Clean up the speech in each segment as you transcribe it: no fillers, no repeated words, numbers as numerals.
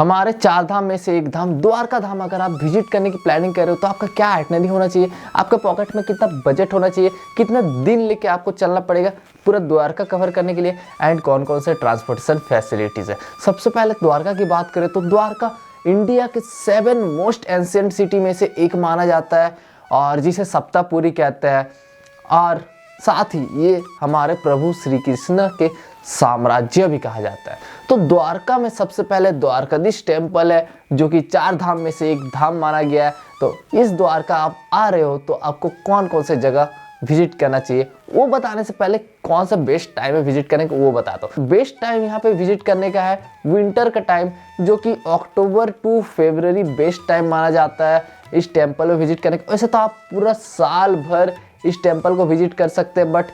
हमारे 4 धाम में से एक धाम द्वारका धाम अगर आप विजिट करने की प्लानिंग कर रहे हो तो आपका क्या आइटनरी होना चाहिए, आपके पॉकेट में कितना बजट होना चाहिए, कितना दिन लेके आपको चलना पड़ेगा पूरा द्वारका कवर करने के लिए, एंड कौन कौन से ट्रांसपोर्टेशन फैसिलिटीज़ है। सबसे पहले द्वारका की बात करें तो द्वारका इंडिया के 7 मोस्ट एंशिएंट सिटी में से एक माना जाता है और जिसे सप्तापुरी कहते हैं, और साथ ही ये हमारे प्रभु श्री कृष्ण के साम्राज्य भी कहा जाता है। तो द्वारका में सबसे पहले द्वारकाधीश टेम्पल है जो कि 4 धाम में से एक धाम माना गया है। तो इस द्वारका आप आ रहे हो तो आपको कौन कौन से जगह विजिट करना चाहिए वो बताने से पहले कौन सा बेस्ट टाइम है विजिट करने का वो बताता हूँ। बेस्ट टाइम यहाँ पे विजिट करने का है विंटर का टाइम, जो कि अक्टूबर टू फरवरी बेस्ट टाइम माना जाता है इस टेम्पल में विजिट करने का। वैसे तो आप पूरा साल भर इस टेम्पल को विजिट कर सकते हैं, बट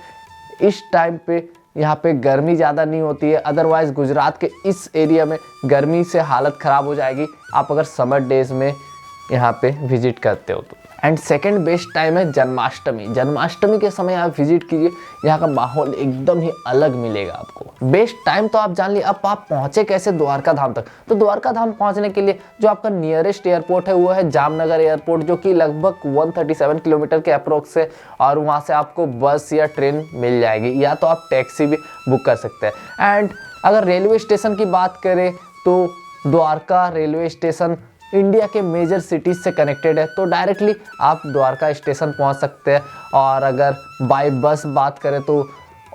इस टाइम पे यहाँ पे गर्मी ज़्यादा नहीं होती है। अदरवाइज़ गुजरात के इस एरिया में गर्मी से हालत ख़राब हो जाएगी आप अगर समर डेज में यहाँ पे विजिट करते हो तो। एंड सेकंड बेस्ट टाइम है जन्माष्टमी। जन्माष्टमी के समय आप विजिट कीजिए, यहाँ का माहौल एकदम ही अलग मिलेगा आपको। बेस्ट टाइम तो आप जान लिए। अब आप पहुँचे कैसे द्वारका धाम तक, तो द्वारका धाम पहुँचने के लिए जो आपका नियरेस्ट एयरपोर्ट है वो है जामनगर एयरपोर्ट, जो कि लगभग 137 किलोमीटर के अप्रोक्स है, और वहाँ से आपको बस या ट्रेन मिल जाएगी, या तो आप टैक्सी भी बुक कर सकते हैं। एंड अगर रेलवे स्टेशन की बात करें तो द्वारका रेलवे स्टेशन इंडिया के मेजर सिटीज़ से कनेक्टेड है, तो डायरेक्टली आप द्वारका स्टेशन पहुंच सकते हैं। और अगर बाय बस बात करें तो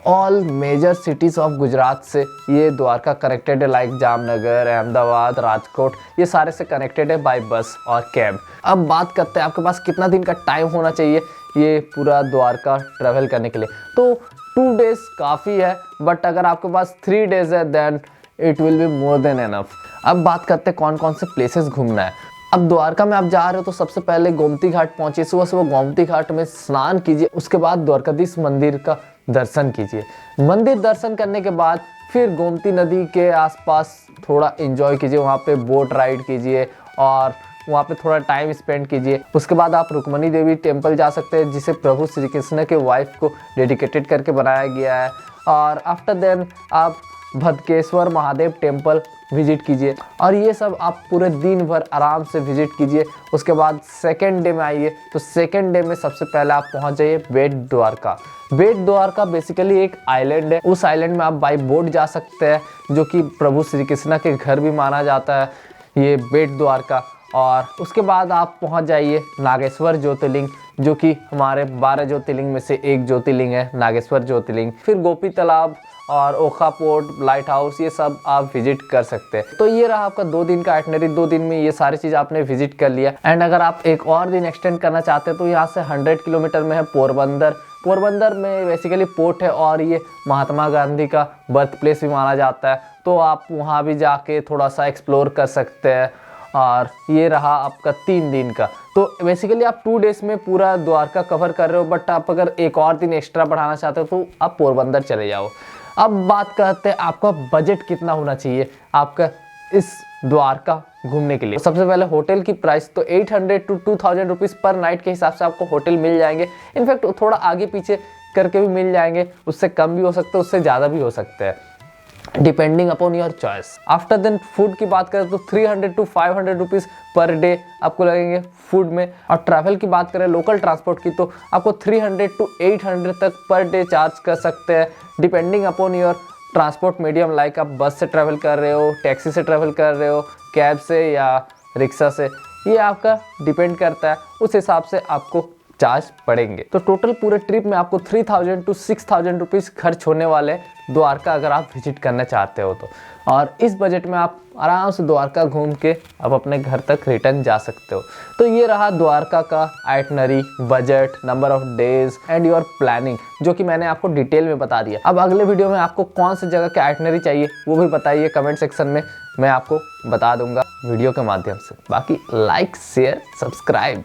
all major cities of Gujarat से ये द्वारका कनेक्टेड है, लाइक जामनगर, अहमदाबाद, राजकोट, ये सारे से कनेक्टेड है बाय बस और कैब। अब बात करते हैं आपके पास कितना दिन का टाइम होना चाहिए ये पूरा द्वारका ट्रैवल करने के लिए। तो 2 डेज़ काफ़ी है, बट अगर आपके पास 3 डेज़ है then it will be more than enough. अब बात करते हैं कौन कौन से प्लेसेस घूमना है। अब द्वारका में आप जा रहे हो तो सबसे पहले गोमती घाट पहुंचिए, सुबह सुबह गोमती घाट में स्नान कीजिए, उसके बाद द्वारकाधीश मंदिर का दर्शन कीजिए। मंदिर दर्शन करने के बाद फिर गोमती नदी के आसपास थोड़ा एंजॉय कीजिए, वहाँ पे बोट राइड कीजिए और वहाँ पे थोड़ा टाइम स्पेंड कीजिए। उसके बाद आप रुक्मणी देवी टेम्पल जा सकते हैं, जिसे प्रभु श्री कृष्ण के वाइफ को डेडिकेटेड करके बनाया गया है। और आफ्टर देन आप भदकेश्वर महादेव टेम्पल विजिट कीजिए, और ये सब आप पूरे दिन भर आराम से विजिट कीजिए। उसके बाद सेकेंड डे में आइए, तो सेकेंड डे में सबसे पहले आप पहुंच जाइए बेट द्वारका। बेट द्वारका बेसिकली एक आइलैंड है, उस आइलैंड में आप बाई बोट जा सकते हैं, जो कि प्रभु श्री कृष्ण के घर भी माना जाता है ये बेट द्वारका। और उसके बाद आप पहुंच जाइए नागेश्वर ज्योतिर्लिंग, जो कि हमारे 12 ज्योतिर्लिंग में से एक ज्योतिर्लिंग है नागेश्वर ज्योतिर्लिंग। फिर गोपी तालाब और ओखा पोर्ट, लाइट हाउस, ये सब आप विजिट कर सकते हैं। तो ये रहा आपका 2 दिन का आइटनरी। 2 दिन में ये सारी चीज़ आपने विजिट कर लिया। एंड अगर आप एक और दिन एक्सटेंड करना चाहते हैं तो यहाँ से 100 किलोमीटर में है पोरबंदर। पोरबंदर में बेसिकली पोर्ट है और ये महात्मा गांधी का बर्थ प्लेस भी माना जाता है, तो आप वहाँ भी जाके थोड़ा सा एक्सप्लोर कर सकते हैं। और ये रहा आपका 3 दिन का। तो बेसिकली आप 2 डेज़ में पूरा द्वारका कवर कर रहे हो, बट आप अगर एक और दिन एक्स्ट्रा बढ़ाना चाहते हो तो आप पोरबंदर चले जाओ। अब बात करते हैं आपका बजट कितना होना चाहिए आपका इस द्वारका घूमने के लिए। सबसे पहले होटल की प्राइस तो 800 to 2000 रुपीज़ पर नाइट के हिसाब से आपको होटल मिल जाएंगे। इनफैक्ट थोड़ा आगे पीछे करके भी मिल जाएंगे, उससे कम भी हो सकते हैं, उससे ज़्यादा भी हो सकते हैं, depending upon your choice. After then food की बात करें तो 300 to 500 रुपीज़ पर डे आपको लगेंगे फूड में। और ट्रैवल की बात करें लोकल ट्रांसपोर्ट की तो आपको 300 to 800 तक पर डे चार्ज कर सकते हैं, depending upon your transport medium, like आप बस से ट्रैवल कर रहे हो, टैक्सी से ट्रैवल कर रहे हो, कैब से या रिक्शा से, ये आपका डिपेंड करता है, उस हिसाब से आपको चार्ज पड़ेंगे। तो टोटल पूरे ट्रिप में आपको 3000 to 6000 रुपीज़ खर्च होने वाले द्वारका अगर आप विजिट करना चाहते हो तो। और इस बजट में आप आराम से द्वारका घूम के आप अपने घर तक रिटर्न जा सकते हो। तो ये रहा द्वारका का itinerary, budget, number of days and your planning, जो कि मैंने आपको डिटेल में बता दिया। अब अगले वीडियो में आपको कौन सी जगह के आइटनरी चाहिए वो भी बताइए कमेंट सेक्शन में, मैं आपको बता दूंगा वीडियो के माध्यम से। बाकी लाइक, शेयर, सब्सक्राइब।